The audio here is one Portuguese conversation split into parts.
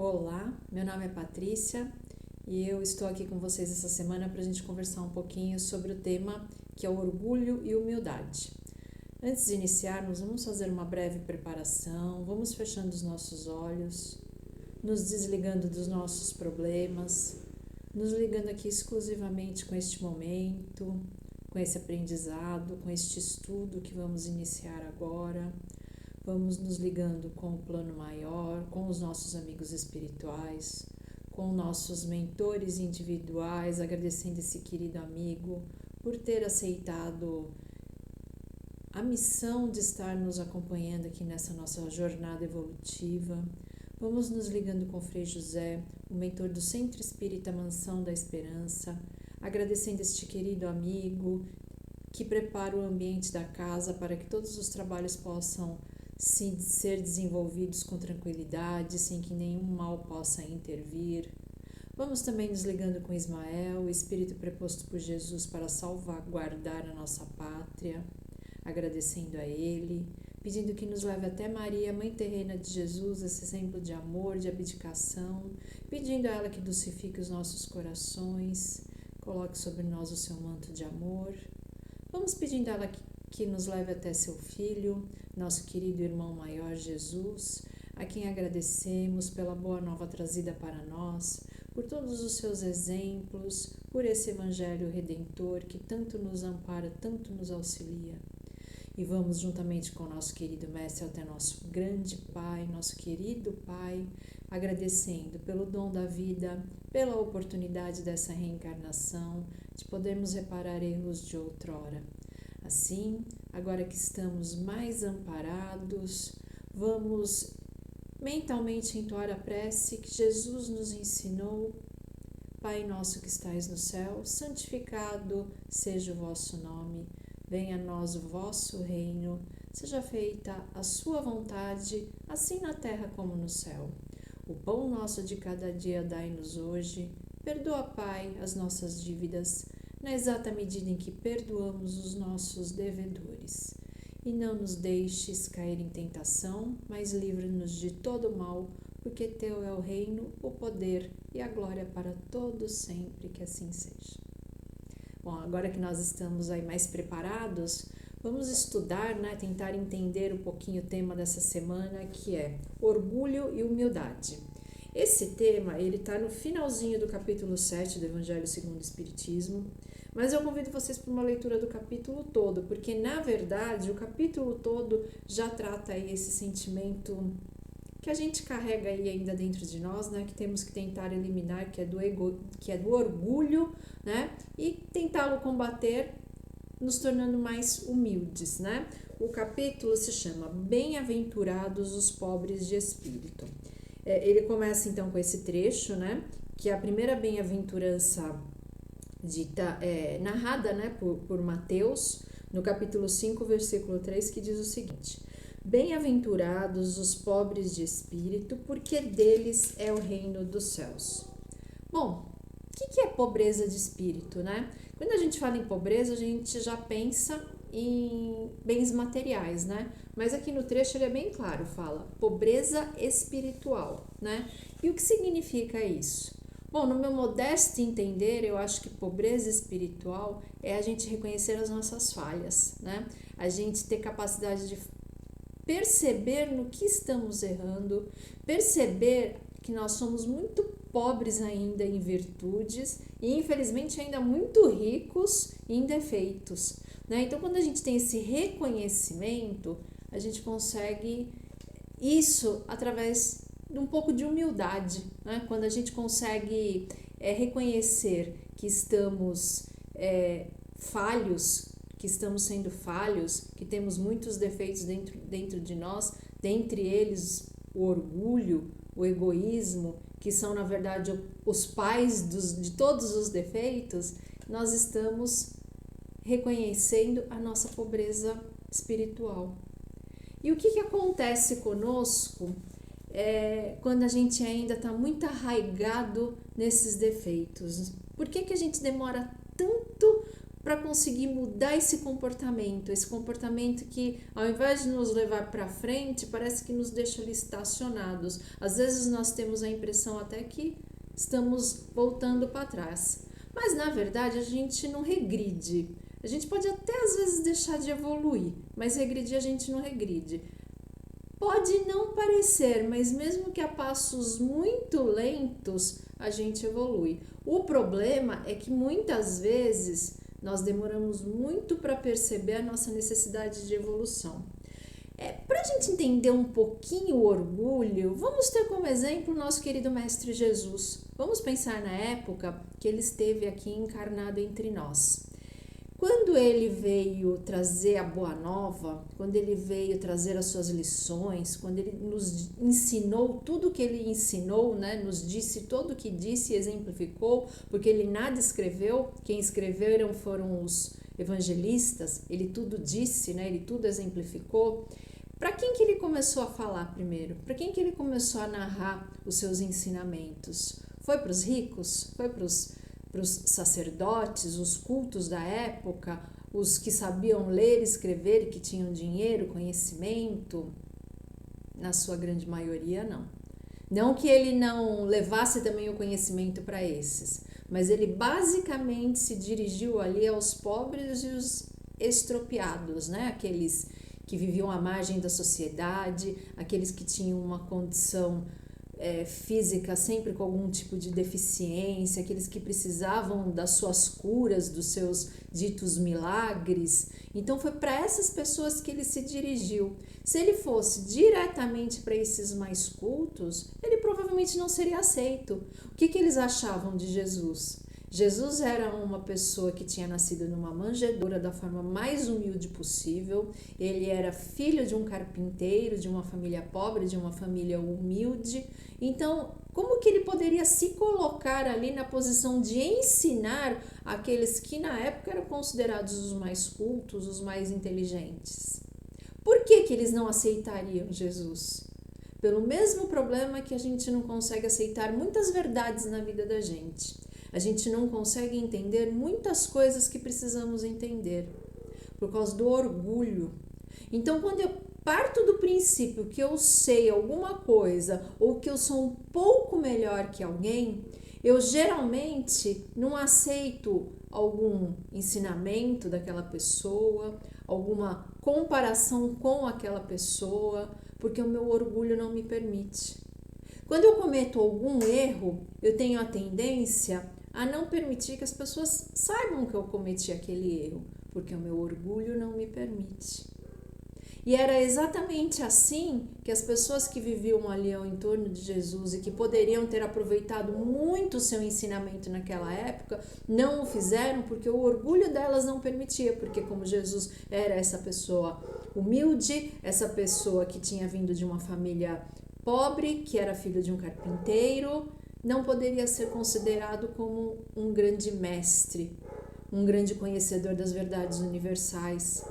Olá, meu nome é Patrícia e eu estou aqui com vocês essa semana para a gente conversar um pouquinho sobre o tema que é o orgulho e humildade. Antes de iniciarmos, vamos fazer uma breve preparação, vamos fechando os nossos olhos, nos desligando dos nossos problemas, nos ligando aqui exclusivamente com este momento, com esse aprendizado, com este estudo que vamos iniciar agora. Vamos nos ligando com o plano maior, com os nossos amigos espirituais, com nossos mentores individuais, agradecendo esse querido amigo por ter aceitado a missão de estar nos acompanhando aqui nessa nossa jornada evolutiva. Vamos nos ligando com o Frei José, o mentor do Centro Espírita Mansão da Esperança, agradecendo este querido amigo que prepara o ambiente da casa para que todos os trabalhos possam ser desenvolvidos com tranquilidade, sem que nenhum mal possa intervir. Vamos também nos ligando com Ismael, o Espírito preposto por Jesus para salvaguardar a nossa pátria, agradecendo a Ele, pedindo que nos leve até Maria, Mãe terrena de Jesus, esse exemplo de amor, de abdicação, pedindo a ela que dulcifique os nossos corações, coloque sobre nós o seu manto de amor. Vamos pedindo a ela que nos leve até seu Filho, nosso querido irmão maior Jesus, a quem agradecemos pela boa nova trazida para nós, por todos os seus exemplos, por esse Evangelho Redentor que tanto nos ampara, tanto nos auxilia. E vamos juntamente com o nosso querido Mestre até nosso grande Pai, nosso querido Pai, agradecendo pelo dom da vida, pela oportunidade dessa reencarnação, de podermos reparar erros de outrora. Assim, agora que estamos mais amparados, vamos mentalmente entoar a prece que Jesus nos ensinou. Pai nosso que estais no céu, santificado seja o vosso nome. Venha a nós o vosso reino, seja feita a sua vontade, assim na terra como no céu. O pão nosso de cada dia dai-nos hoje. Perdoa, Pai, as nossas dívidas, na exata medida em que perdoamos os nossos devedores. E não nos deixes cair em tentação, mas livra-nos de todo mal, porque Teu é o reino, o poder e a glória para todos sempre, que assim seja. Bom, agora que nós estamos aí mais preparados, vamos estudar, tentar entender um pouquinho o tema dessa semana, que é orgulho e humildade. Esse tema, ele está no finalzinho do capítulo 7 do Evangelho segundo o Espiritismo, mas eu convido vocês para uma leitura do capítulo todo, porque, na verdade, o capítulo todo já trata aí esse sentimento que a gente carrega aí ainda dentro de nós, que temos que tentar eliminar, que é do orgulho, e tentá-lo combater, nos tornando mais humildes, O capítulo se chama Bem-aventurados os pobres de espírito. Ele começa então com esse trecho, que é a primeira bem-aventurança dita, narrada por Mateus, no capítulo 5, versículo 3, que diz o seguinte: Bem-aventurados os pobres de espírito, porque deles é o reino dos céus. Bom, o que é pobreza de espírito, Quando a gente fala em pobreza, a gente já pensa em bens materiais, Mas aqui no trecho ele é bem claro, fala pobreza espiritual, E o que significa isso? Bom, no meu modesto entender, eu acho que pobreza espiritual é a gente reconhecer as nossas falhas, A gente ter capacidade de perceber no que estamos errando, perceber que nós somos muito pobres ainda em virtudes e, infelizmente, ainda muito ricos em defeitos, Então, quando a gente tem esse reconhecimento, a gente consegue isso através de um pouco de humildade, Quando a gente consegue reconhecer que estamos falhos, que estamos sendo falhos, que temos muitos defeitos dentro de nós, dentre eles o orgulho, o egoísmo, que são, na verdade, os pais de todos os defeitos, nós estamos reconhecendo a nossa pobreza espiritual. E o que acontece conosco quando a gente ainda está muito arraigado nesses defeitos? Por que a gente demora tanto para conseguir mudar esse comportamento que, ao invés de nos levar para frente, parece que nos deixa ali estacionados. Às vezes nós temos a impressão até que estamos voltando para trás, mas na verdade a gente não regride. A gente pode até às vezes deixar de evoluir, mas regredir a gente não regride. Pode não parecer, mas mesmo que a passos muito lentos, a gente evolui. O problema é que muitas vezes nós demoramos muito para perceber a nossa necessidade de evolução. Para a gente entender um pouquinho o orgulho, vamos ter como exemplo o nosso querido Mestre Jesus. Vamos pensar na época que ele esteve aqui encarnado entre nós. Quando ele veio trazer a Boa Nova, quando ele veio trazer as suas lições, quando ele nos ensinou tudo o que ele ensinou, né? Nos disse todo o que disse e exemplificou, porque ele nada escreveu, quem escreveram foram os evangelistas, ele tudo disse, né? Ele tudo exemplificou. Para quem que ele começou a falar primeiro? Para quem que ele começou a narrar os seus ensinamentos? Foi para os ricos? Foi para os sacerdotes, os cultos da época, os que sabiam ler, escrever e que tinham dinheiro, conhecimento? Na sua grande maioria, não. Não que ele não levasse também o conhecimento para esses, mas ele basicamente se dirigiu ali aos pobres e os estropiados, né? Aqueles que viviam à margem da sociedade, aqueles que tinham uma condição física sempre com algum tipo de deficiência, aqueles que precisavam das suas curas, dos seus ditos milagres. Então foi para essas pessoas que ele se dirigiu. Se ele fosse diretamente para esses mais cultos, ele provavelmente não seria aceito. O que eles achavam de Jesus? Jesus era uma pessoa que tinha nascido numa manjedoura da forma mais humilde possível. Ele era filho de um carpinteiro, de uma família pobre, de uma família humilde. Então, como que ele poderia se colocar ali na posição de ensinar aqueles que na época eram considerados os mais cultos, os mais inteligentes? Por que eles não aceitariam Jesus? Pelo mesmo problema que a gente não consegue aceitar muitas verdades na vida da gente. A gente não consegue entender muitas coisas que precisamos entender por causa do orgulho. Então, quando eu parto do princípio que eu sei alguma coisa ou que eu sou um pouco melhor que alguém, eu geralmente não aceito algum ensinamento daquela pessoa, alguma comparação com aquela pessoa, porque o meu orgulho não me permite. Quando eu cometo algum erro, eu tenho a tendência a não permitir que as pessoas saibam que eu cometi aquele erro, porque o meu orgulho não me permite. E era exatamente assim que as pessoas que viviam ali ao entorno de Jesus e que poderiam ter aproveitado muito o seu ensinamento naquela época, não o fizeram porque o orgulho delas não permitia, porque como Jesus era essa pessoa humilde, essa pessoa que tinha vindo de uma família pobre, que era filho de um carpinteiro, não poderia ser considerado como um grande mestre, um grande conhecedor das verdades universais.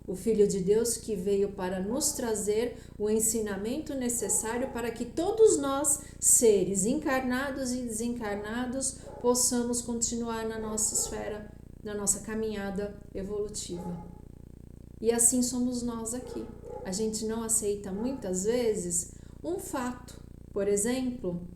O Filho de Deus que veio para nos trazer o ensinamento necessário para que todos nós, seres encarnados e desencarnados, possamos continuar na nossa esfera, na nossa caminhada evolutiva. E assim somos nós aqui. A gente não aceita muitas vezes um fato. Por exemplo,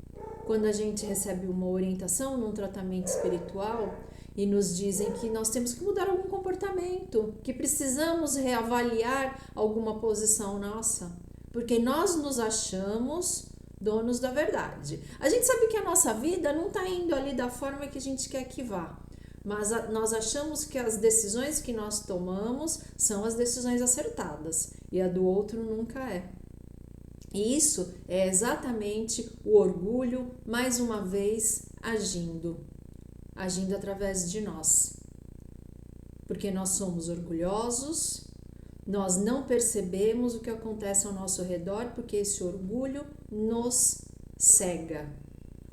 quando a gente recebe uma orientação num tratamento espiritual e nos dizem que nós temos que mudar algum comportamento, que precisamos reavaliar alguma posição nossa, porque nós nos achamos donos da verdade. A gente sabe que a nossa vida não está indo ali da forma que a gente quer que vá, mas nós achamos que as decisões que nós tomamos são as decisões acertadas e a do outro nunca é. E isso é exatamente o orgulho, mais uma vez, agindo através de nós. Porque nós somos orgulhosos, nós não percebemos o que acontece ao nosso redor, porque esse orgulho nos cega.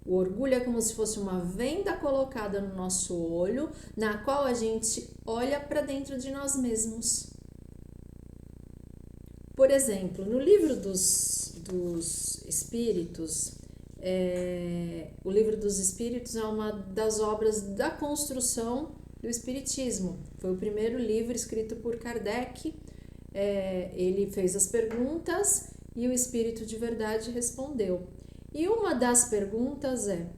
O orgulho é como se fosse uma venda colocada no nosso olho, na qual a gente olha para dentro de nós mesmos. Por exemplo, no livro dos Espíritos, o livro dos Espíritos é uma das obras da construção do Espiritismo. Foi o primeiro livro escrito por Kardec. Ele fez as perguntas e o Espírito de Verdade respondeu. E uma das perguntas é: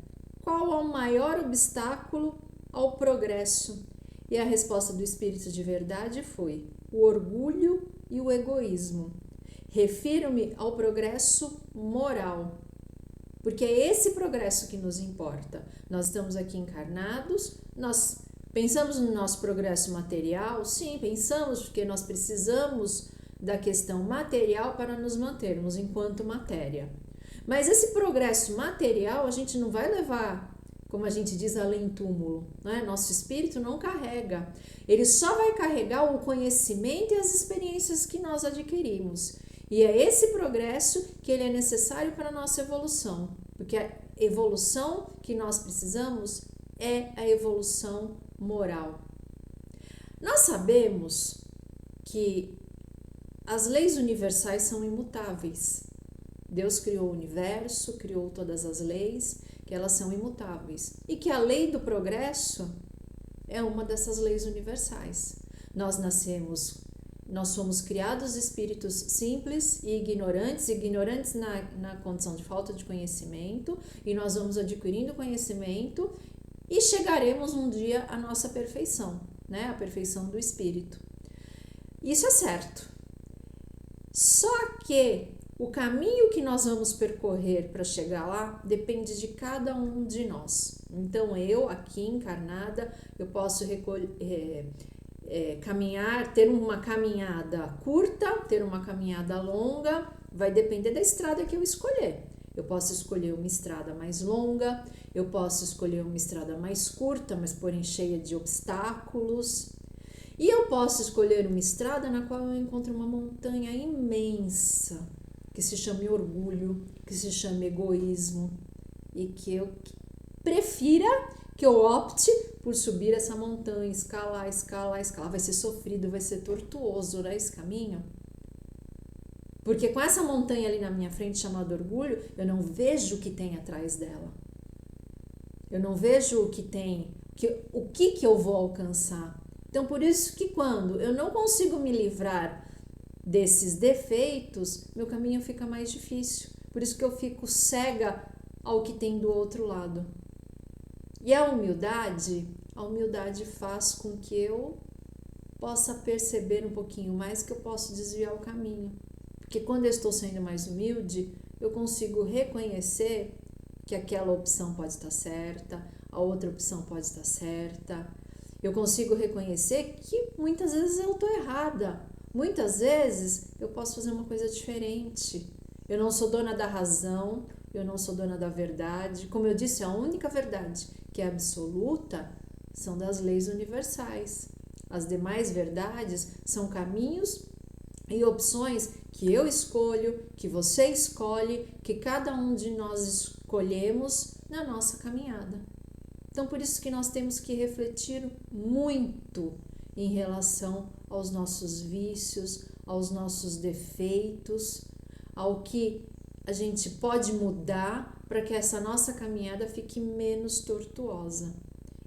qual é o maior obstáculo ao progresso? E a resposta do Espírito de Verdade foi: o orgulho e o egoísmo. Refiro-me ao progresso moral, porque é esse progresso que nos importa. Nós estamos aqui encarnados, nós pensamos no nosso progresso material, sim, pensamos, porque nós precisamos da questão material para nos mantermos enquanto matéria. Mas esse progresso material a gente não vai levar, como a gente diz, além túmulo, né? Nosso espírito não carrega. Ele só vai carregar o conhecimento e as experiências que nós adquirimos. E é esse progresso que ele é necessário para a nossa evolução, porque a evolução que nós precisamos é a evolução moral. Nós sabemos que as leis universais são imutáveis. Deus criou o universo, criou todas as leis, que elas são imutáveis. E que a lei do progresso é uma dessas leis universais. Nós somos criados espíritos simples e ignorantes na condição de falta de conhecimento, e nós vamos adquirindo conhecimento e chegaremos um dia à nossa perfeição, né? A perfeição do espírito. Isso é certo. Só que o caminho que nós vamos percorrer para chegar lá depende de cada um de nós. Então, eu aqui encarnada, eu posso caminhar, ter uma caminhada curta, ter uma caminhada longa, vai depender da estrada que eu escolher. Eu posso escolher uma estrada mais longa, eu posso escolher uma estrada mais curta, mas porém cheia de obstáculos. E eu posso escolher uma estrada na qual eu encontro uma montanha imensa, que se chame orgulho, que se chame egoísmo, e que eu prefira, que eu opte por subir essa montanha, escalar. Vai ser sofrido, vai ser tortuoso, né, esse caminho. Porque com essa montanha ali na minha frente, chamada orgulho, eu não vejo o que tem atrás dela. Eu não vejo o que tem, o que eu vou alcançar. Então, por isso que quando eu não consigo me livrar desses defeitos, meu caminho fica mais difícil. Por isso que eu fico cega ao que tem do outro lado. E a humildade faz com que eu possa perceber um pouquinho mais, que eu posso desviar o caminho. Porque quando eu estou sendo mais humilde, eu consigo reconhecer que aquela opção pode estar certa, a outra opção pode estar certa. Eu consigo reconhecer que muitas vezes eu estou errada. Muitas vezes eu posso fazer uma coisa diferente. Eu não sou dona da razão, eu não sou dona da verdade. Como eu disse, a única verdade que é absoluta são das leis universais. As demais verdades são caminhos e opções que eu escolho, que você escolhe, que cada um de nós escolhemos na nossa caminhada. Então, por isso que nós temos que refletir muito em relação aos nossos vícios, aos nossos defeitos, ao que a gente pode mudar para que essa nossa caminhada fique menos tortuosa.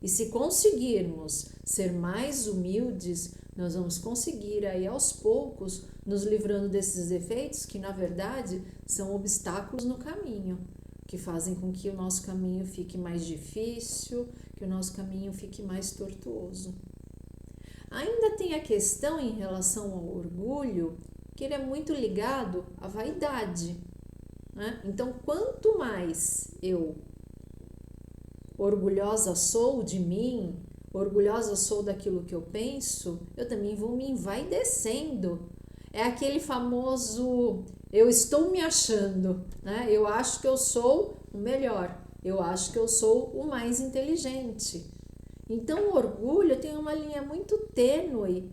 E se conseguirmos ser mais humildes, nós vamos conseguir aí aos poucos nos livrando desses defeitos que, na verdade, são obstáculos no caminho, que fazem com que o nosso caminho fique mais difícil, que o nosso caminho fique mais tortuoso. Ainda tem a questão em relação ao orgulho, que ele é muito ligado à vaidade, né? Então, quanto mais eu orgulhosa sou de mim, orgulhosa sou daquilo que eu penso, eu também vou me envaidecendo. É aquele famoso, eu estou me achando, né? Eu acho que eu sou o melhor, eu acho que eu sou o mais inteligente. Então, o orgulho tem uma linha muito tênue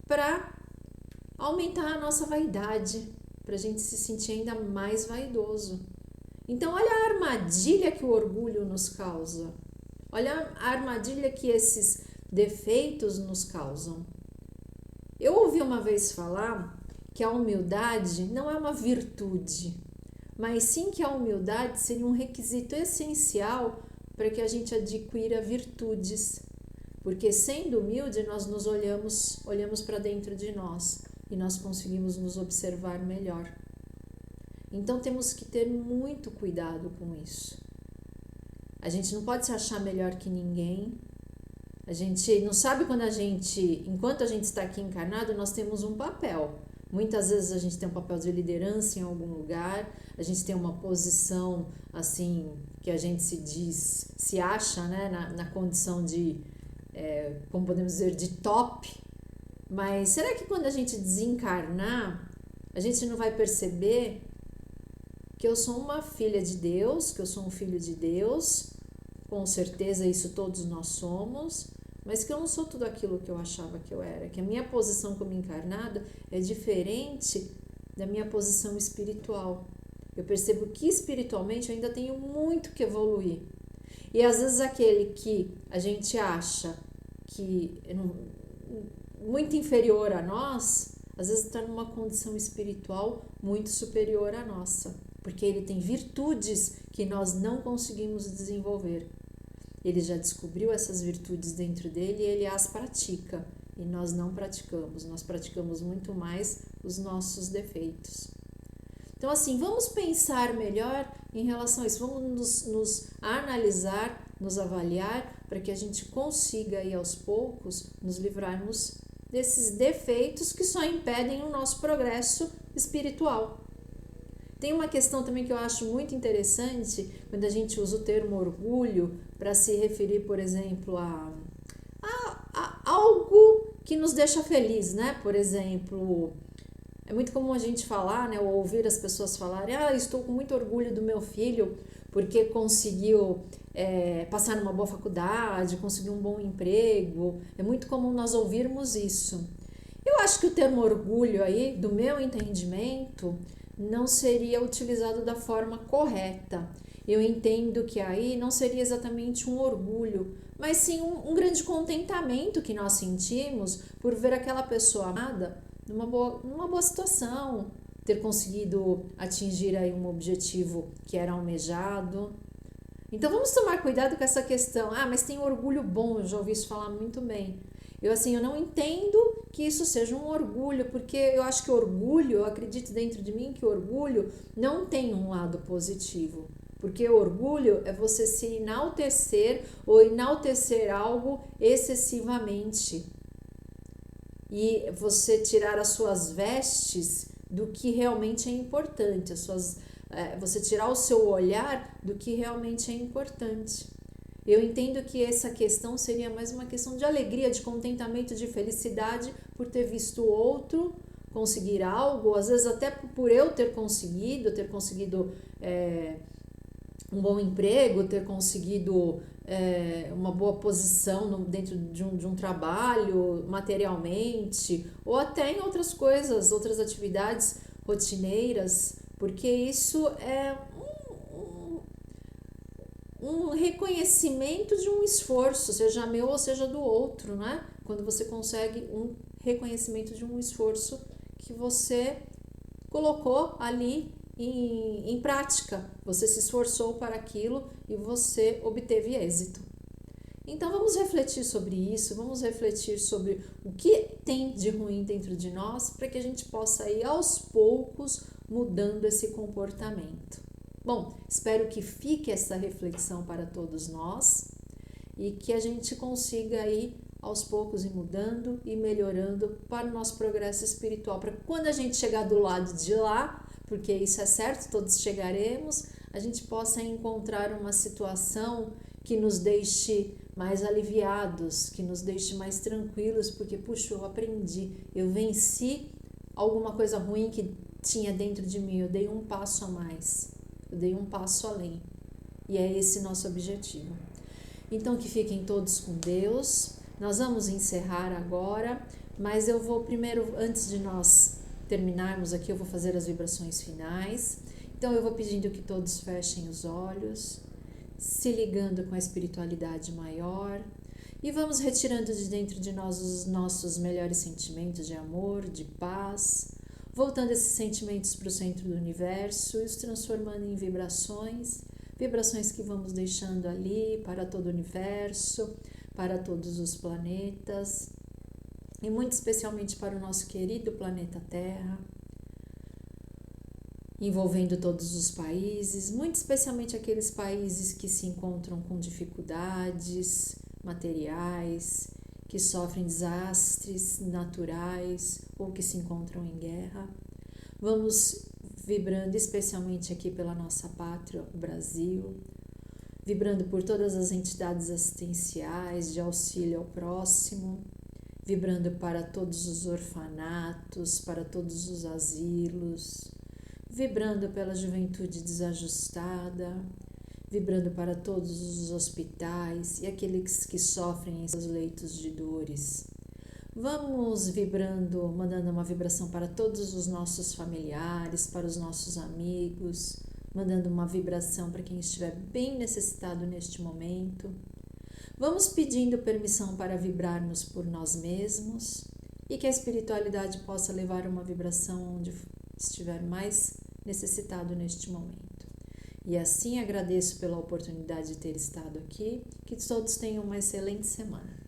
para aumentar a nossa vaidade, para a gente se sentir ainda mais vaidoso. Então, olha a armadilha que o orgulho nos causa. Olha a armadilha que esses defeitos nos causam. Eu ouvi uma vez falar que a humildade não é uma virtude, mas sim que a humildade seria um requisito essencial para que a gente adquira virtudes. Porque sendo humilde, nós nos olhamos para dentro de nós e nós conseguimos nos observar melhor. Então temos que ter muito cuidado com isso. A gente não pode se achar melhor que ninguém. A gente não sabe enquanto a gente está aqui encarnado, nós temos um papel. Muitas vezes a gente tem um papel de liderança em algum lugar, a gente tem uma posição assim que a gente se acha, né, na condição de, como podemos dizer, de top. Mas será que quando a gente desencarnar, a gente não vai perceber que eu sou uma filha de Deus, que eu sou um filho de Deus? Com certeza isso todos nós somos, mas que eu não sou tudo aquilo que eu achava que eu era, que a minha posição como encarnada é diferente da minha posição espiritual. Eu percebo que espiritualmente eu ainda tenho muito que evoluir. E às vezes aquele que a gente acha que é muito inferior a nós, às vezes está numa condição espiritual muito superior à nossa, porque ele tem virtudes que nós não conseguimos desenvolver. Ele já descobriu essas virtudes dentro dele e ele as pratica. E nós não praticamos, nós praticamos muito mais os nossos defeitos. Então, assim, vamos pensar melhor em relação a isso, vamos nos analisar, nos avaliar, para que a gente consiga aí aos poucos nos livrarmos desses defeitos que só impedem o nosso progresso espiritual. Tem uma questão também que eu acho muito interessante, quando a gente usa o termo orgulho para se referir, por exemplo, a algo que nos deixa feliz, né? Por exemplo, é muito comum a gente falar, né, ou ouvir as pessoas falarem: estou com muito orgulho do meu filho porque conseguiu passar numa boa faculdade, conseguiu um bom emprego. É muito comum nós ouvirmos isso. Eu acho que o termo orgulho aí, do meu entendimento, não seria utilizado da forma correta. Eu entendo que aí não seria exatamente um orgulho, mas sim um grande contentamento que nós sentimos por ver aquela pessoa amada numa boa situação, ter conseguido atingir aí um objetivo que era almejado. Então vamos tomar cuidado com essa questão. Mas tem orgulho bom, eu já ouvi isso falar muito bem. Eu não entendo que isso seja um orgulho, porque eu acho que orgulho, eu acredito dentro de mim que orgulho não tem um lado positivo. Porque orgulho é você se enaltecer ou enaltecer algo excessivamente. E você tirar as suas vestes do que realmente é importante, você tirar o seu olhar do que realmente é importante. Eu entendo que essa questão seria mais uma questão de alegria, de contentamento, de felicidade por ter visto o outro conseguir algo, às vezes até por eu ter conseguido um bom emprego, ter conseguido uma boa posição dentro de um trabalho, materialmente, ou até em outras coisas, outras atividades rotineiras, porque isso é um reconhecimento de um esforço, seja meu ou seja do outro, né? Quando você consegue um reconhecimento de um esforço que você colocou ali em prática, você se esforçou para aquilo e você obteve êxito. Então vamos refletir sobre isso, vamos refletir sobre o que tem de ruim dentro de nós para que a gente possa ir aos poucos mudando esse comportamento. Bom, espero que fique essa reflexão para todos nós e que a gente consiga ir aos poucos ir mudando e melhorando para o nosso progresso espiritual, para quando a gente chegar do lado de lá, porque isso é certo, todos chegaremos, a gente possa encontrar uma situação que nos deixe mais aliviados, que nos deixe mais tranquilos, porque, puxa, eu aprendi, eu venci alguma coisa ruim que tinha dentro de mim, eu dei um passo a mais, eu dei um passo além, e é esse nosso objetivo. Então, que fiquem todos com Deus. Nós vamos encerrar agora, mas eu vou primeiro, antes de nós terminarmos aqui, eu vou fazer as vibrações finais. Então, eu vou pedindo que todos fechem os olhos, se ligando com a espiritualidade maior e vamos retirando de dentro de nós os nossos melhores sentimentos de amor, de paz, voltando esses sentimentos para o centro do universo e os transformando em vibrações que vamos deixando ali para todo o universo, para todos os planetas e muito especialmente para o nosso querido planeta Terra, envolvendo todos os países, muito especialmente aqueles países que se encontram com dificuldades materiais, que sofrem desastres naturais ou que se encontram em guerra. Vamos vibrando especialmente aqui pela nossa pátria, o Brasil, vibrando por todas as entidades assistenciais de auxílio ao próximo, vibrando para todos os orfanatos, para todos os asilos, vibrando pela juventude desajustada, vibrando para todos os hospitais e aqueles que sofrem em seus leitos de dores. Vamos vibrando, mandando uma vibração para todos os nossos familiares, para os nossos amigos, mandando uma vibração para quem estiver bem necessitado neste momento. Vamos pedindo permissão para vibrarmos por nós mesmos e que a espiritualidade possa levar uma vibração onde estiver mais necessitado neste momento. E assim agradeço pela oportunidade de ter estado aqui. Que todos tenham uma excelente semana.